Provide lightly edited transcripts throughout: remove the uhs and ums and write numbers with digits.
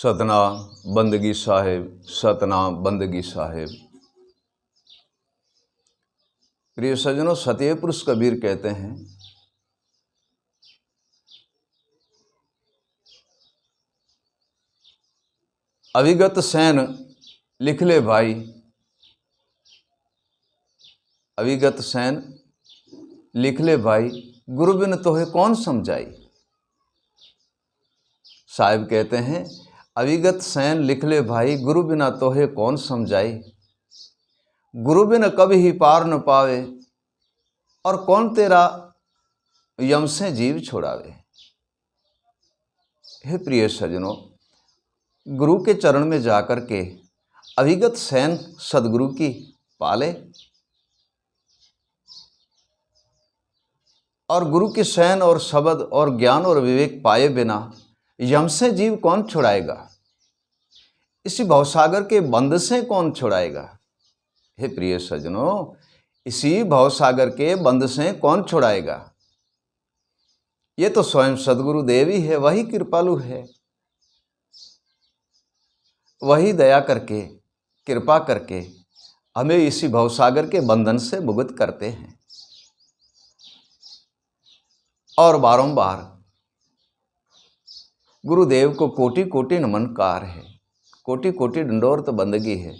सतनाम बंदगी साहिब, सतनाम बंदगी साहिब। प्रिय सज्जनों, सत्य पुरुष कबीर कहते हैं, अविगत सैन लिख ले भाई, अविगत सैन लिख ले भाई, गुरु बिन तोहे कौन समझाई। साहिब कहते हैं, अविगत सैन लिख ले भाई, गुरु बिना तोहे कौन समझाई। गुरु बिन कभी ही पार न पावे, और कौन तेरा यम से जीव छोड़ावे। हे प्रिय सज्जनों, गुरु के चरण में जाकर के अविगत सैन सदगुरु की पाले, और गुरु की सैन और शब्द और ज्ञान और विवेक पाए बिना यम से जीव कौन छुड़ाएगा। इसी भवसागर के बंध से कौन छुड़ाएगा। हे प्रिय सज्जनों, इसी भवसागर के बंध से कौन छुड़ाएगा। ये तो स्वयं सदगुरु देव ही है, वही कृपालु है, वही दया करके कृपा करके हमें इसी भवसागर के बंधन से मुक्त करते हैं। और बारंबार गुरुदेव को कोटि कोटि नमनकार है, कोटि कोटि दंडोरत बंदगी है,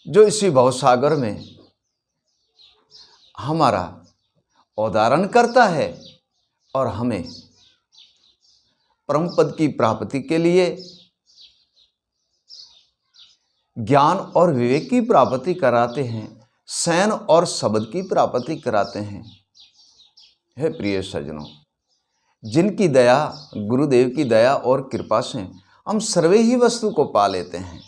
जो इसी भवसागर में हमारा अवधारण करता है और हमें परम पद की प्राप्ति के लिए ज्ञान और विवेक की प्राप्ति कराते हैं, सैन और शब्द की प्राप्ति कराते हैं। हे प्रिय सज्जनों, जिनकी दया, गुरुदेव की दया और कृपा से हम सर्वे ही वस्तु को पा लेते हैं,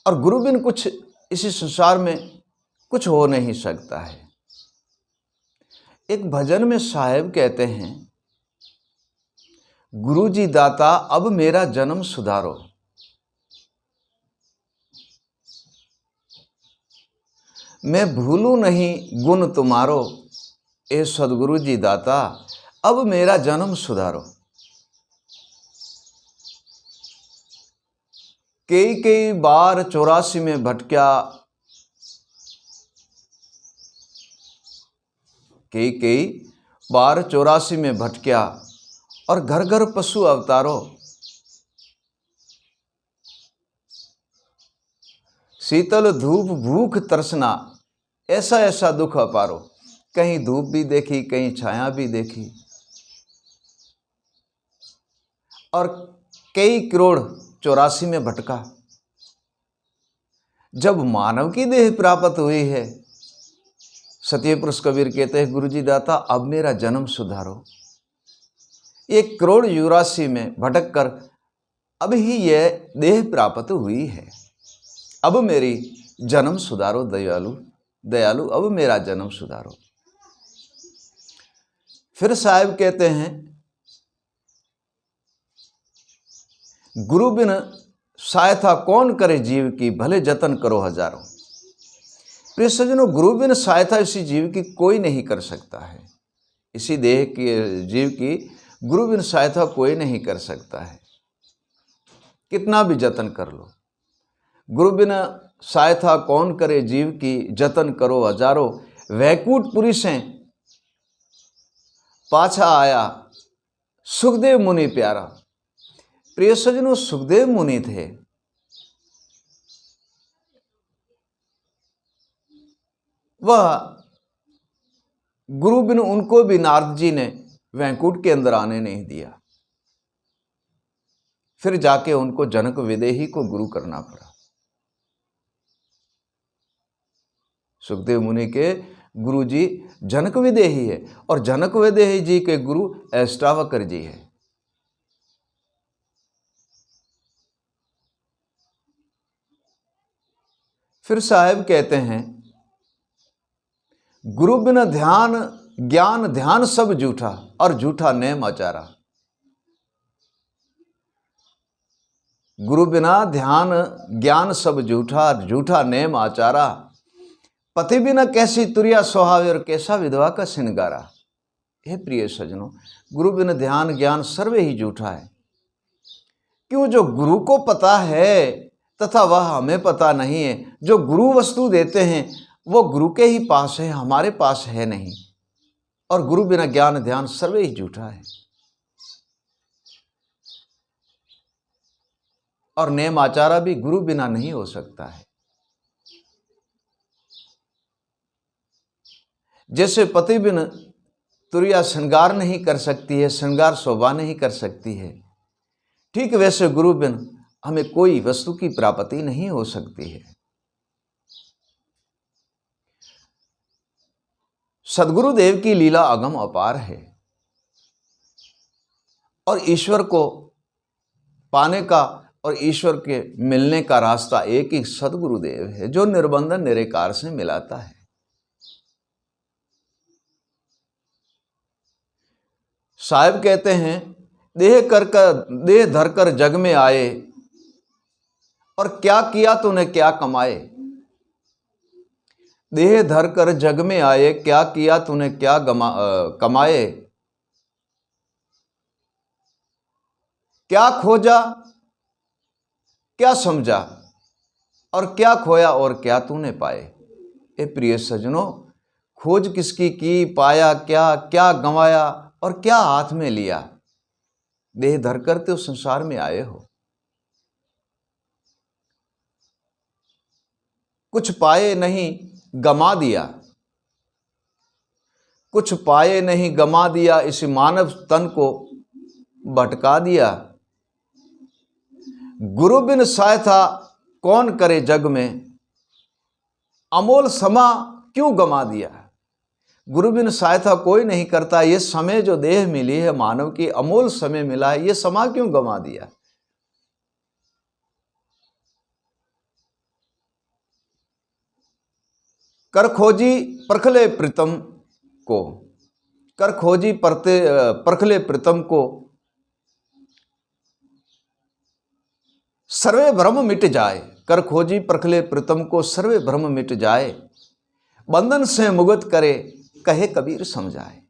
और गुरु बिन कुछ इसी संसार में कुछ हो नहीं सकता है। एक भजन में साहेब कहते हैं, गुरु जी दाता अब मेरा जन्म सुधारो। मैं भूलूं नहीं गुण तुम्हारो, ए सदगुरु जी दाता अब मेरा जन्म सुधारो। कई कई बार 84 में भटका, कई कई बार 84 में भटका, और घर घर पशु अवतारो। शीतल धूप भूख तृष्णा, ऐसा ऐसा दुख अपारो। कहीं धूप भी देखी, कहीं छाया भी देखी, और कई करोड़ 84 में भटका। जब मानव की देह प्राप्त हुई है, सत्य पुरुष कबीर कहते हैं, गुरु जी दाता अब मेरा जन्म सुधारो। 1 करोड़ 84 में भटक कर अब ही यह देह प्राप्त हुई है। अब मेरी जन्म सुधारो दयालु, दयालु अब मेरा जन्म सुधारो। फिर साहिब कहते हैं, गुरु बिन सहायता कौन करे जीव की, भले जतन करो हजारों। प्रिय सज्जनों, गुरु बिन सहायता इसी जीव की कोई नहीं कर सकता है। इसी देह की जीव की गुरु बिन सहायता कोई नहीं कर सकता है, कितना भी जतन कर लो। गुरु बिना सहायता कौन करे जीव की, जतन करो हजारों। वैकुंठपुरी से पाछा आया सुखदेव मुनि प्यारा। प्रिय सज्जनों, सुखदेव मुनि थे, वह गुरु बिन उनको भी नारद जी ने वैकुंठ के अंदर आने नहीं दिया। फिर जाके उनको जनक विदेही को गुरु करना पड़ा। सुखदेव मुनि के गुरु जी जनक विदेही है, और जनक विदेही जी के गुरु अष्टावक्र जी है। फिर साहेब कहते हैं, गुरु बिना ध्यान ज्ञान ध्यान सब झूठा, और झूठा नेम आचारा। गुरु बिना ध्यान ज्ञान सब झूठा, झूठा नेम आचारा। पति बिना कैसी तुरिया सुहावे, और कैसा विधवा का श्रृंगारा। हे प्रिय सज्जनों, गुरु बिन ध्यान ज्ञान सर्वे ही झूठा है। क्यों? जो गुरु को पता है तथा वह हमें पता नहीं है। जो गुरु वस्तु देते हैं वो गुरु के ही पास है, हमारे पास है नहीं। और गुरु बिना ज्ञान ध्यान सर्वे ही झूठा है। और नेम आचारा भी गुरु बिना नहीं हो सकता है। जैसे पति बिन तुरिया श्रृंगार नहीं कर सकती है, श्रृंगार शोभा नहीं कर सकती है, ठीक वैसे गुरु बिन हमें कोई वस्तु की प्राप्ति नहीं हो सकती है। सद्गुरुदेव की लीला अगम अपार है और ईश्वर को पाने का और ईश्वर के मिलने का रास्ता एक ही सद्गुरुदेव है, जो निर्बंधन निरेकार से मिलाता है। साहिब कहते हैं, देह धरकर जग में आए और क्या किया तूने क्या कमाए। देह धरकर जग में आए, क्या किया तूने क्या कमाए। क्या खोजा क्या समझा और क्या खोया और क्या तूने पाए। ए प्रिय सज्जनों, खोज किसकी की, पाया क्या, क्या गंवाया और क्या हाथ में लिया। देह धरकर तो संसार में आए हो, कुछ पाए नहीं गमा दिया, कुछ पाए नहीं गमा दिया, इस मानव तन को भटका दिया। गुरु बिन सहायता कौन करे जग में, अमोल समा क्यों गमा दिया। गुरु बिन सहायता कोई नहीं करता। ये समय जो देह मिली है मानव की, अमोल समय मिला है, ये समा क्यों गमा दिया। कर खोजी परखले प्रीतम को, कर खोजी परखले प्रीतम को, सर्वे भ्रम मिट जाए। कर खोजी परखले प्रीतम को, सर्वे भ्रम मिट जाए। बंधन से मुक्त करे कहे कबीर समझाए।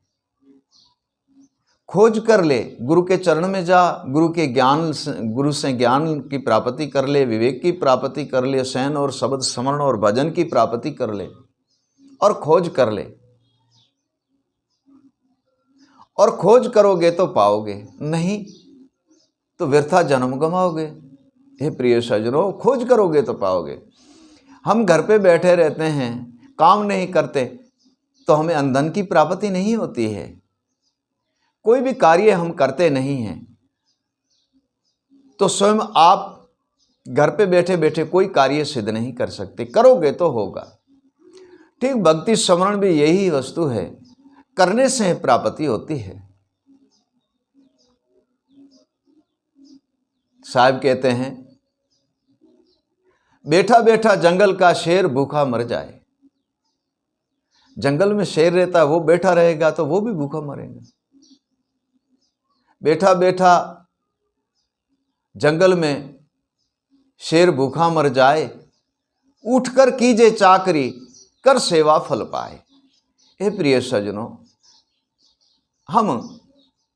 खोज कर ले, गुरु के चरण में जा, गुरु के ज्ञान, गुरु से ज्ञान की प्राप्ति कर ले, विवेक की प्राप्ति कर ले, शयन और शब्द स्मरण और भजन की प्राप्ति कर ले और खोज कर ले। और खोज करोगे तो पाओगे, नहीं तो व्यर्था जन्म गमाओगे। हे प्रिय सज्जनों, खोज करोगे तो पाओगे। हम घर पे बैठे रहते हैं, काम नहीं करते तो हमें अंधन की प्राप्ति नहीं होती है। कोई भी कार्य हम करते नहीं हैं तो स्वयं आप घर पे बैठे बैठे कोई कार्य सिद्ध नहीं कर सकते। करोगे तो होगा। ठीक भक्ति स्मरण भी यही वस्तु है, करने से प्राप्ति होती है। साहब कहते हैं, बैठा बैठा जंगल का शेर भूखा मर जाए। जंगल में शेर रहता है, वो बैठा रहेगा तो वो भी भूखा मरेगा। बैठा बैठा जंगल में शेर भूखा मर जाए, उठकर कीजे चाकरी कर सेवा फल पाए। हे प्रिय सज्जनों, हम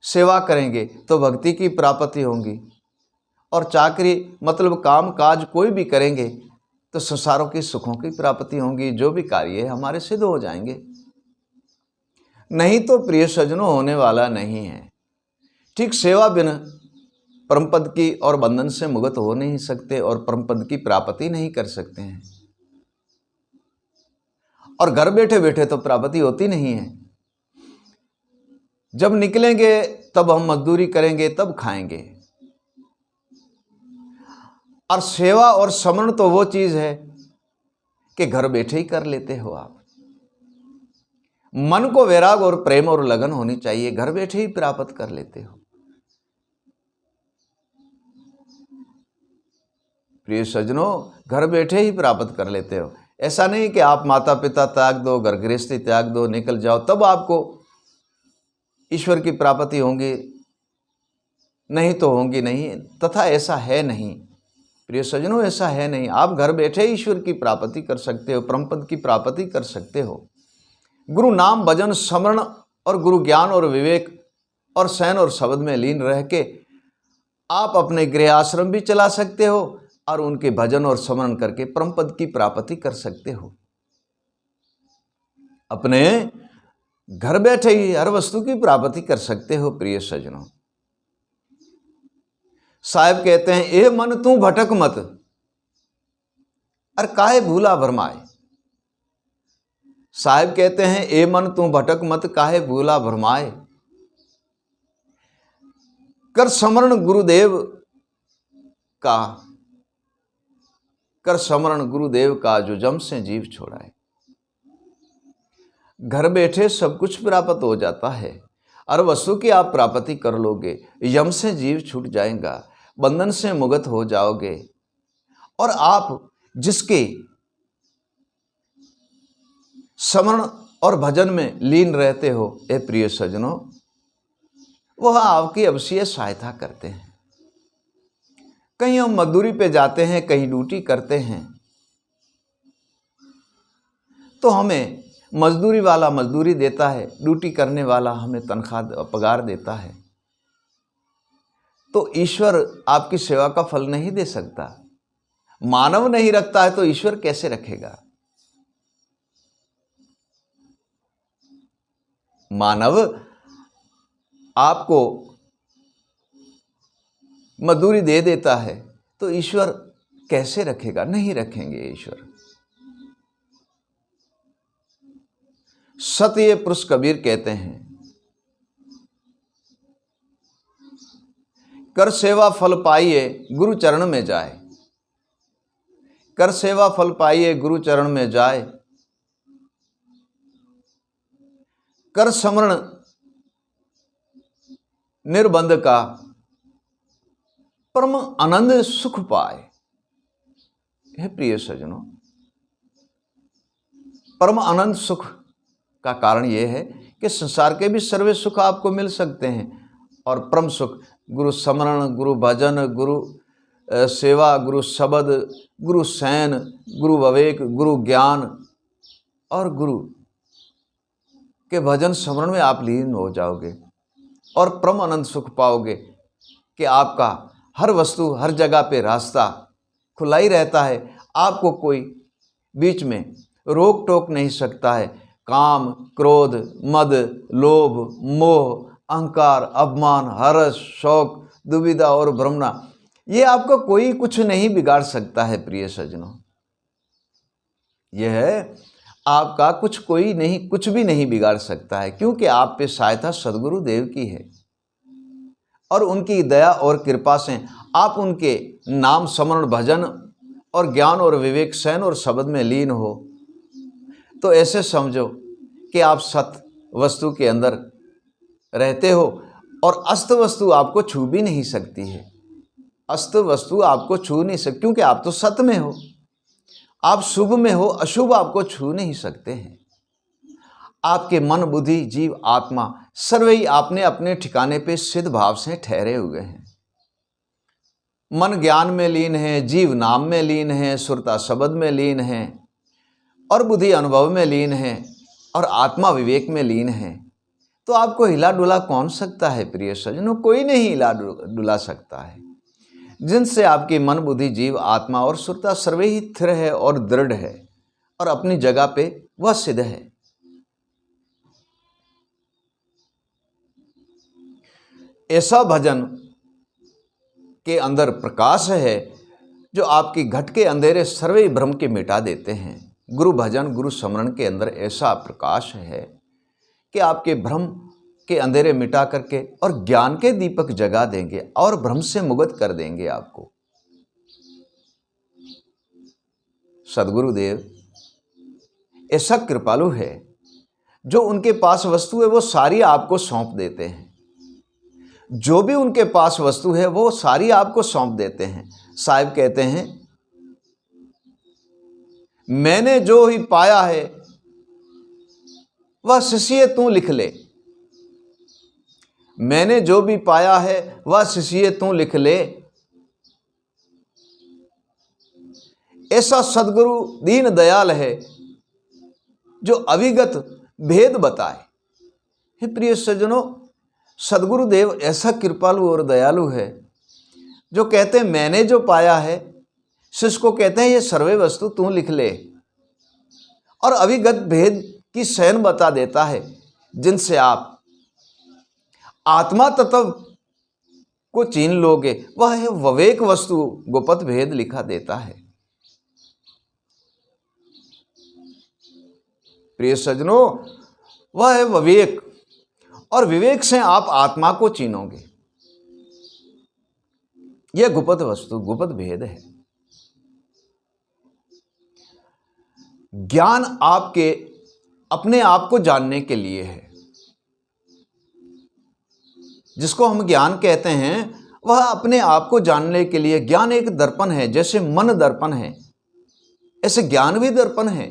सेवा करेंगे तो भक्ति की प्राप्ति होगी, और चाकरी मतलब काम काज कोई भी करेंगे तो संसारों की सुखों की प्राप्ति होगी। जो भी कार्य है हमारे सिद्ध हो जाएंगे। नहीं तो प्रिय सज्जनों होने वाला नहीं है। ठीक सेवा बिना परमपद की और बंधन से मुक्त हो नहीं सकते और परमपद की प्राप्ति नहीं कर सकते हैं। और घर बैठे बैठे तो प्राप्ति होती नहीं है। जब निकलेंगे तब हम मजदूरी करेंगे, तब खाएंगे। और सेवा और समरण तो वो चीज है कि घर बैठे ही कर लेते हो आप। मन को वैराग और प्रेम और लगन होनी चाहिए, घर बैठे ही प्राप्त कर लेते हो। प्रिय सज्जनों, घर बैठे ही प्राप्त कर लेते हो। ऐसा नहीं कि आप माता पिता त्याग दो, घर गृहस्थी त्याग दो, निकल जाओ तब आपको ईश्वर की प्राप्ति होंगी, नहीं तो होंगी नहीं। तथा ऐसा है नहीं प्रिय सज्जनों, ऐसा है नहीं। आप घर बैठे ईश्वर की प्राप्ति कर सकते हो, परमपद की प्राप्ति कर सकते हो। गुरु नाम भजन स्मरण और गुरु ज्ञान और विवेक और सैन और शब्द में लीन रह के आप अपने गृह आश्रम भी चला सकते हो और उनके भजन और स्मरण करके परम पद की प्राप्ति कर सकते हो। अपने घर बैठे ही हर वस्तु की प्राप्ति कर सकते हो। प्रिय सज्जनों, साहब कहते हैं, ए मन तू भटक मत और काहे भूला भरमाए। साहब कहते हैं, ए मन तू भटक मत काहे भूला भरमाए, कर स्मरण गुरुदेव का, कर स्मरण गुरुदेव का जो जम से जीव छोड़ाए। घर बैठे सब कुछ प्राप्त हो जाता है और वस्तु की आप प्राप्ति कर लोगे, यम से जीव छूट जाएगा, बंधन से मुक्त हो जाओगे और आप जिसके स्मरण और भजन में लीन रहते हो, ए प्रिय सज्जनों, वह आपकी अवश्य सहायता करते हैं। कहीं हम मजदूरी पे जाते हैं, कहीं ड्यूटी करते हैं, तो हमें मजदूरी वाला मजदूरी देता है, ड्यूटी करने वाला हमें तनख्वाह पगार देता है। तो ईश्वर आपकी सेवा का फल नहीं दे सकता। मानव नहीं रखता है तो ईश्वर कैसे रखेगा? मानव आपको मजदूरी दे देता है तो ईश्वर कैसे रखेगा? नहीं रखेंगे ईश्वर। सत्य पुरुष कबीर कहते हैं, कर सेवा फल पाइए गुरु चरण में जाए, कर सेवा फल पाइए गुरु चरण में जाए, कर स्मरण निर्बंध का परम आनंद सुख पाए। हे प्रिय सज्जनों, परम आनंद सुख का कारण यह है कि संसार के भी सर्वे सुख आपको मिल सकते हैं और परम सुख गुरु स्मरण, गुरु भजन, गुरु सेवा, गुरु शब्द, गुरु सैन, गुरु विवेक, गुरु ज्ञान और गुरु के भजन स्मरण में आप लीन हो जाओगे और परम आनंद सुख पाओगे कि आपका हर वस्तु हर जगह पे रास्ता खुला ही रहता है। आपको कोई बीच में रोक टोक नहीं सकता है। काम, क्रोध, मद, लोभ, मोह, अहंकार, अपमान, हर्ष, शौक, दुविधा और भ्रमना, ये आपको कोई कुछ नहीं बिगाड़ सकता है। प्रिय सज्जनों, यह आपका कुछ भी नहीं बिगाड़ सकता है, क्योंकि आप पे सहायता सदगुरु देव की है और उनकी दया और कृपा से आप उनके नाम, स्मरण, भजन और ज्ञान और विवेक, सैन और शब्द में लीन हो। तो ऐसे समझो कि आप सत वस्तु के अंदर रहते हो और अस्त वस्तु आपको छू भी नहीं सकती है। अस्त वस्तु आपको छू नहीं सकती क्योंकि आप तो सत में हो, आप शुभ में हो, अशुभ आपको छू नहीं सकते हैं। आपके मन, बुद्धि, जीव, आत्मा सर्वे ही आपने अपने ठिकाने पे सिद्ध भाव से ठहरे हुए हैं। मन ज्ञान में लीन है, जीव नाम में लीन है, सुरता शब्द में लीन है और बुद्धि अनुभव में लीन है और आत्मा विवेक में लीन है। तो आपको हिला डुला कौन सकता है? प्रिय सज्जनों, कोई नहीं हिला डुला सकता है। जिनसे आपकी मन, बुद्धि, जीव, आत्मा और सुरता सर्वे ही स्थिर है और दृढ़ है और अपनी जगह पे वह सिद्ध है। ऐसा भजन के अंदर प्रकाश है जो आपकी घट के अंधेरे सर्वे भ्रम के मिटा देते हैं। गुरु भजन, गुरु स्मरण के अंदर ऐसा प्रकाश है कि आपके भ्रम के अंधेरे मिटा करके और ज्ञान के दीपक जगा देंगे और भ्रम से मुक्त कर देंगे आपको। सद्गुरुदेव ऐसा कृपालु है, जो उनके पास वस्तु है वो सारी आपको सौंप देते हैं। जो भी उनके पास वस्तु है वो सारी आपको सौंप देते हैं। साहिब कहते हैं, मैंने जो ही पाया है वह शिष्य तू लिख ले, मैंने जो भी पाया है वह शिष्य तू लिख ले। ऐसा सदगुरु दीन दयाल है जो अविगत भेद बताए। हे प्रिय सज्जनों, सद्गुरुदेव ऐसा कृपालु और दयालु है जो कहते हैं मैंने जो पाया है, शिष्य को कहते हैं ये सर्वे वस्तु तू लिख ले, और अविगत भेद की शयन बता देता है जिनसे आप आत्मा तत्व को चीन लोगे। वह है विवेक वस्तु गोपत भेद लिखा देता है। प्रिय सज्जनों, वह है विवेक, और विवेक से आप आत्मा को चीनोगे। यह गुप्त वस्तु, गुप्त भेद है। ज्ञान आपके अपने आप को जानने के लिए है। जिसको हम ज्ञान कहते हैं वह अपने आप को जानने के लिए। ज्ञान एक दर्पण है, जैसे मन दर्पण है ऐसे ज्ञान भी दर्पण है।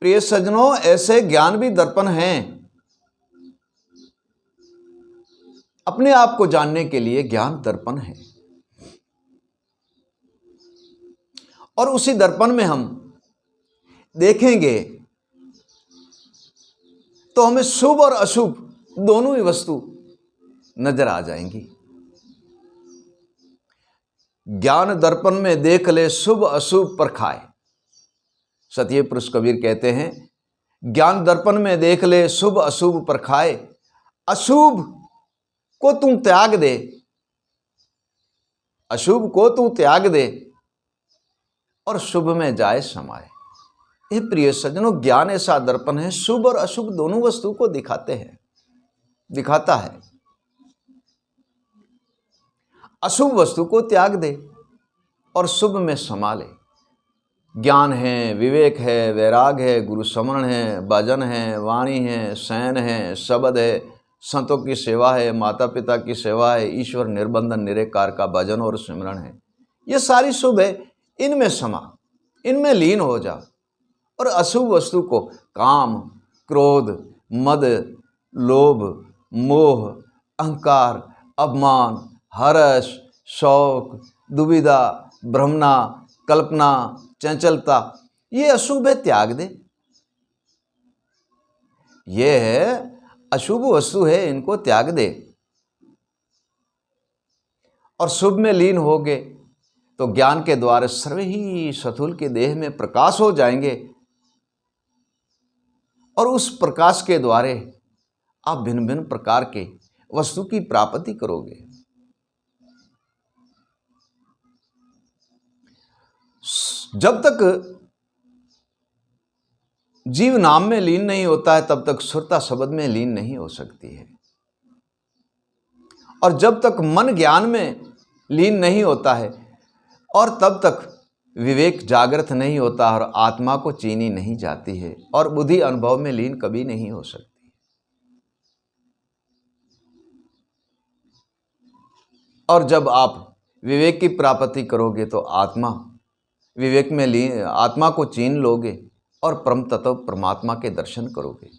प्रिय सज्जनों, ऐसे ज्ञान भी दर्पण हैं। अपने आप को जानने के लिए ज्ञान दर्पण है, और उसी दर्पण में हम देखेंगे तो हमें शुभ और अशुभ दोनों ही वस्तु नजर आ जाएंगी। ज्ञान दर्पण में देख ले शुभ अशुभ परखाए। सत्य पुरुष कबीर कहते हैं, ज्ञान दर्पण में देख ले शुभ अशुभ परखाए, अशुभ को तू त्याग दे, अशुभ को तू त्याग दे और शुभ में जाए समाए। ये प्रिय सज्जनों, ज्ञान ऐसा दर्पण है, शुभ और अशुभ दोनों वस्तु को दिखाता है। अशुभ वस्तु को त्याग दे और शुभ में समा ले। ज्ञान है, विवेक है, वैराग है, गुरु स्मरण है, भजन है, वाणी है, शयन है, शब्द है, संतों की सेवा है, माता पिता की सेवा है, ईश्वर निर्बंधन निरेकार का भजन और सिमरण है। ये सारी शुभ है, इनमें समा, इनमें लीन हो जा। और अशुभ वस्तु को काम, क्रोध, मद, लोभ, मोह, अहंकार, अपमान, हर्ष, शौक, दुविधा, भ्रमना, कल्पना, चंचलता, ये अशुभ है, त्याग दे। ये है अशुभ वस्तु है, इनको त्याग दे और शुभ में लीन होगे तो ज्ञान के द्वारा सर्वे ही स्थूल के देह में प्रकाश हो जाएंगे, और उस प्रकाश के द्वारे आप भिन्न भिन्न प्रकार के वस्तु की प्राप्ति करोगे। जब तक जीव नाम में लीन नहीं होता है तब तक सुरता शब्द में लीन नहीं हो सकती है, और जब तक मन ज्ञान में लीन नहीं होता है और तब तक विवेक जागृत नहीं होता और आत्मा को चीनी नहीं जाती है, और बुद्धि अनुभव में लीन कभी नहीं हो सकती। और जब आप विवेक की प्राप्ति करोगे तो आत्मा विवेक में लीन, आत्मा को चीन लोगे और परम तत्व परमात्मा के दर्शन करोगे।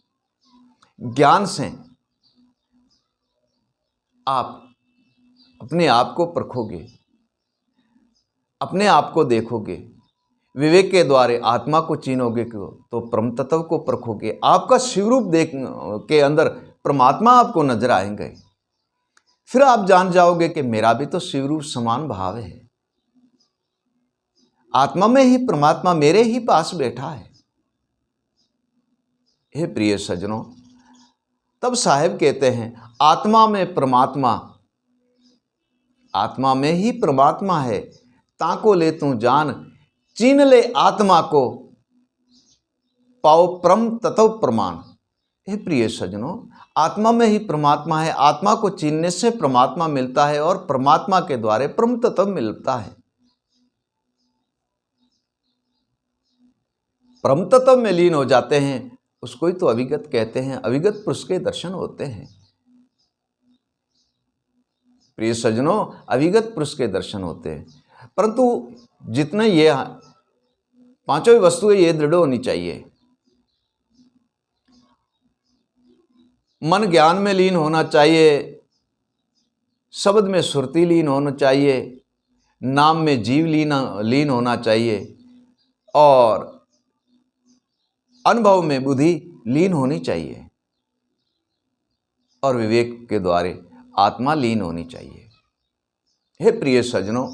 ज्ञान से आप अपने आप को परखोगे, अपने आप को देखोगे, विवेक के द्वारा आत्मा को चीनोगे तो परम तत्व को परखोगे। आपका शिवरूप देख के अंदर परमात्मा आपको नजर आएंगे। फिर आप जान जाओगे कि मेरा भी तो शिवरूप समान भाव है, आत्मा में ही परमात्मा मेरे ही पास बैठा है। हे प्रिय सज्जनों, तब साहेब कहते हैं आत्मा में परमात्मा, आत्मा में ही परमात्मा है, ताको ले तू जान, चीन ले आत्मा को, पाओ परम तत्व प्रमाण। हे प्रिय सज्जनों, आत्मा में ही परमात्मा है, आत्मा को चीनने से परमात्मा मिलता है और परमात्मा के द्वारा परम तत्व मिलता है। परम तत्व में लीन हो जाते हैं, उसको ही तो अविगत कहते हैं, अविगत पुरुष के दर्शन होते हैं। प्रिय सज्जनों, अविगत पुरुष के दर्शन होते हैं। परंतु जितने ये पांचों वस्तुएं ये दृढ़ होनी चाहिए। मन ज्ञान में लीन होना चाहिए, शब्द में सुरती लीन होना चाहिए, नाम में जीव लीन होना चाहिए, और अनुभव में बुद्धि लीन होनी चाहिए और विवेक के द्वारा आत्मा लीन होनी चाहिए। हे प्रिय सज्जनों,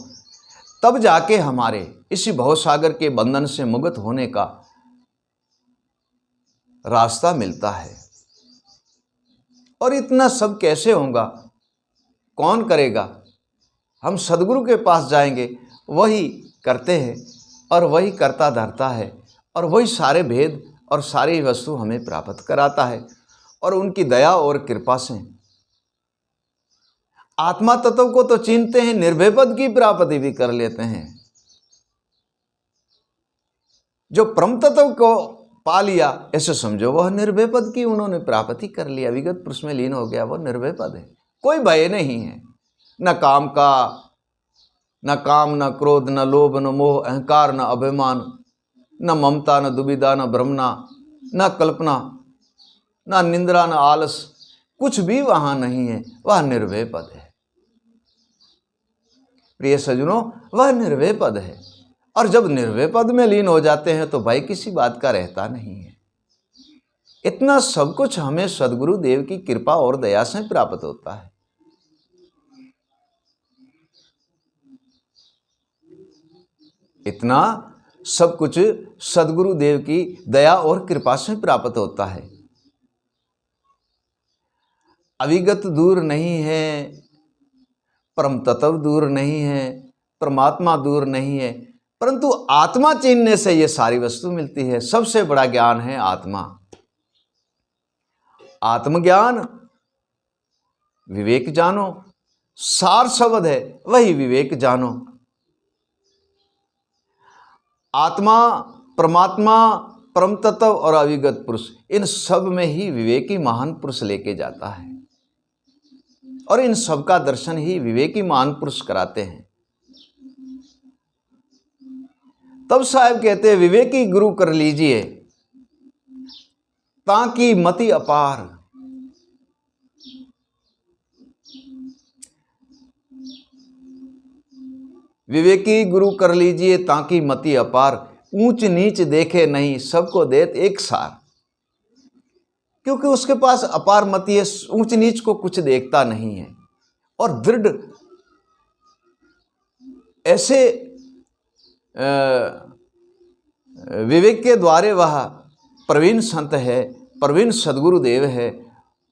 तब जाके हमारे इसी भवसागर के बंधन से मुक्त होने का रास्ता मिलता है। और इतना सब कैसे होगा, कौन करेगा? हम सदगुरु के पास जाएंगे, वही करते हैं और वही करता धरता है और वही सारे भेद और सारी वस्तु हमें प्राप्त कराता है। और उनकी दया और कृपा से आत्मा तत्व को तो चिन्हते हैं, निर्भय पद की प्राप्ति भी कर लेते हैं। जो परम तत्व को पा लिया, ऐसे समझो वह निर्भय पद की उन्होंने प्राप्ति कर लिया, विगत पुरुष में लीन हो गया, वो निर्भय पद है। कोई भय नहीं है, न काम का, न काम, न क्रोध, न लोभ, न मोह, अहंकार, न अभिमान, न ममता, न दुविधा, न भ्रमना, न कल्पना, न निंद्रा, न आलस, कुछ भी वहां नहीं है। वह निर्भय पद है। प्रिय सज्जनों, वह निर्भय पद है। और जब निर्भय पद में लीन हो जाते हैं तो भय किसी बात का रहता नहीं है। इतना सब कुछ हमें सद्गुरु देव की कृपा और दया से प्राप्त होता है। इतना सब कुछ सद्गुरु देव की दया और कृपा से प्राप्त होता है। अविगत दूर नहीं है, परम तत्व दूर नहीं है, परमात्मा दूर नहीं है, परंतु आत्मा चिन्हने से ये सारी वस्तु मिलती है। सबसे बड़ा ज्ञान है आत्मा। आत्मज्ञान, विवेक जानो, सार शब्द है वही विवेक जानो। आत्मा, परमात्मा, परम तत्व और अविगत पुरुष, इन सब में ही विवेकी महान पुरुष लेके जाता है और इन सब का दर्शन ही विवेकी महान पुरुष कराते हैं। तब साहब कहते हैं, विवेकी गुरु कर लीजिए ताकि मति अपार। विवेकी गुरु कर लीजिए ताकि मति अपार, ऊंच नीच देखे नहीं, सबको देत एक सार। क्योंकि उसके पास अपार मति है, ऊंच नीच को कुछ देखता नहीं है। और दृढ़ ऐसे विवेक के द्वारे वह प्रवीण संत है, प्रवीण सद्गुरुदेव है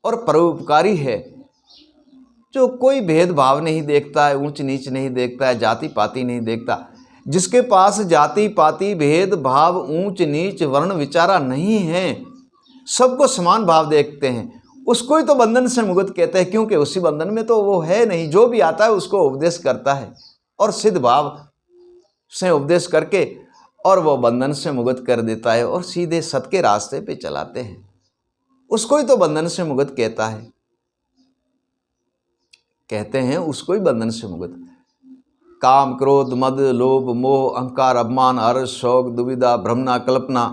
और परोपकारी है, जो कोई भेदभाव नहीं देखता है, ऊंच नीच नहीं देखता है, जाति पाति नहीं देखता। जिसके पास जाति पाति, भेदभाव, ऊंच नीच, वर्ण विचारा नहीं है, सबको समान भाव देखते हैं, उसको ही तो बंधन से मुक्त कहते हैं। क्योंकि उसी बंधन में तो वो है नहीं। जो भी आता है उसको उपदेश करता है और सिद्ध भाव से उपदेश करके और वो बंधन से मुक्त कर देता है और सीधे सत के रास्ते पे चलाते हैं। उसको ही तो बंधन से मुक्त कहता है, कहते हैं उसको ही बंधन से मुक्त। काम, क्रोध, मद, लोभ, मोह, अहंकार, अभिमान, हर्ष, शौक, दुविधा, भ्रमना, कल्पना,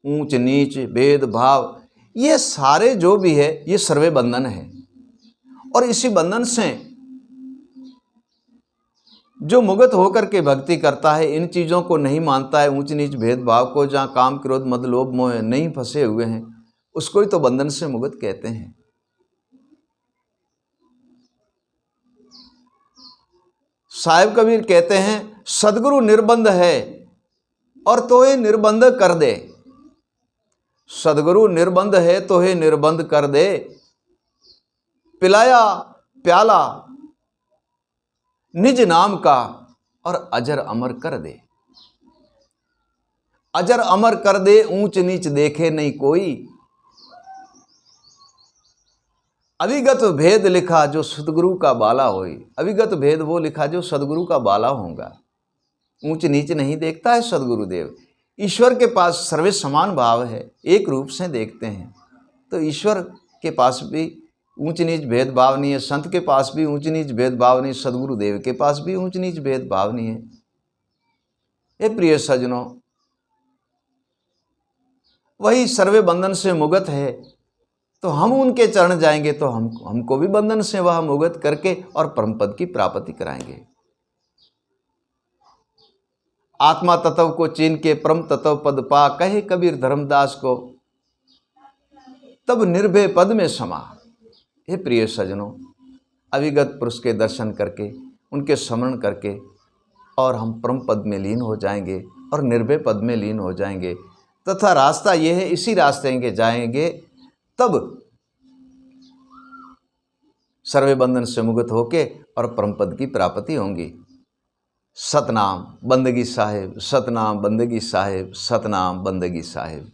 ऊंच नीच, भेदभाव, ये सारे जो भी है ये सर्वे बंधन है। और इसी बंधन से जो मुक्त होकर के भक्ति करता है, इन चीज़ों को नहीं मानता है, ऊंच नीच भेदभाव को, जहाँ काम, क्रोध, मद, लोभ, मोह नहीं फंसे हुए हैं, उसको ही तो बंधन से मुक्त कहते हैं। साहिब कबीर कहते हैं, सदगुरु निर्बंध है और तोहे निर्बंध कर दे। सदगुरु निर्बंध है तोहे निर्बंध कर दे, पिलाया प्याला निज नाम का और अजर अमर कर दे। अजर अमर कर दे, ऊंच नीच देखे नहीं कोई। अविगत भेद लिखा जो सदगुरु का बाला होई। अविगत भेद वो लिखा जो सदगुरु का बाला होगा। ऊंच नीच नहीं देखता है सदगुरुदेव। ईश्वर के पास सर्वे समान भाव है, एक रूप से देखते हैं। तो ईश्वर के पास भी ऊंच नीच भेदभाव नहीं है, संत के पास भी ऊंच नीच भेदभाव नहीं, सदगुरुदेव के पास भी ऊंच नीच भेदभाव नहीं है। ये प्रिय सज्जनों, वही सर्वे बंधन से मुक्त है, तो हम उनके चरण जाएंगे तो हमको भी बंधन से वह मुक्त करके और परम पद की प्राप्ति कराएंगे। आत्मा तत्व को चीन के परम तत्व पद पा, कहे कबीर धर्मदास को, तब निर्भय पद में समा। हे प्रिय सज्जनों, अविगत पुरुष के दर्शन करके, उनके स्मरण करके और हम परम पद में लीन हो जाएंगे और निर्भय पद में लीन हो जाएंगे। तथा रास्ता यह है, इसी रास्ते के जाएंगे तब सर्वे बंधन से मुक्त होके और परम पद की प्राप्ति होंगी। सतनाम बंदगी साहिब, सतनाम बंदगी साहिब, सतनाम बंदगी साहिब।